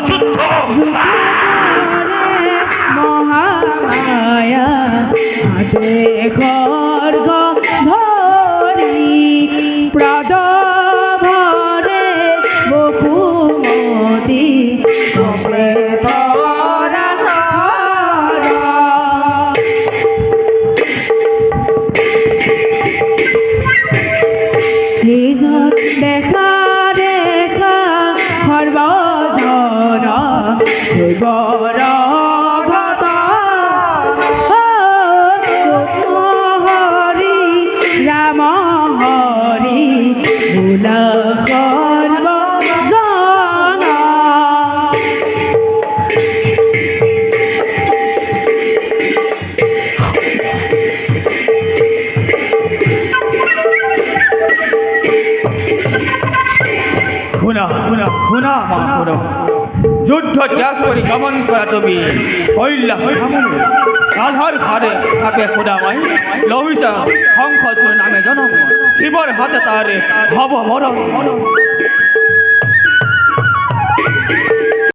যুদ্ধ মহামায়া হাতে খড়গ ধরি প্রদ ভরে বকুমতি কবে তরা দেখা দেখা সর্বধরা বর হরি রাম হরি ভুল সর্ব যুদ্ধ ত্যাগ করি গমন করা তুমি হইলা রাধার ঘরে থাকে খোদামাই লহিসা শঙ্খ নামে জনম শিবর হাতে তারে হব মরণ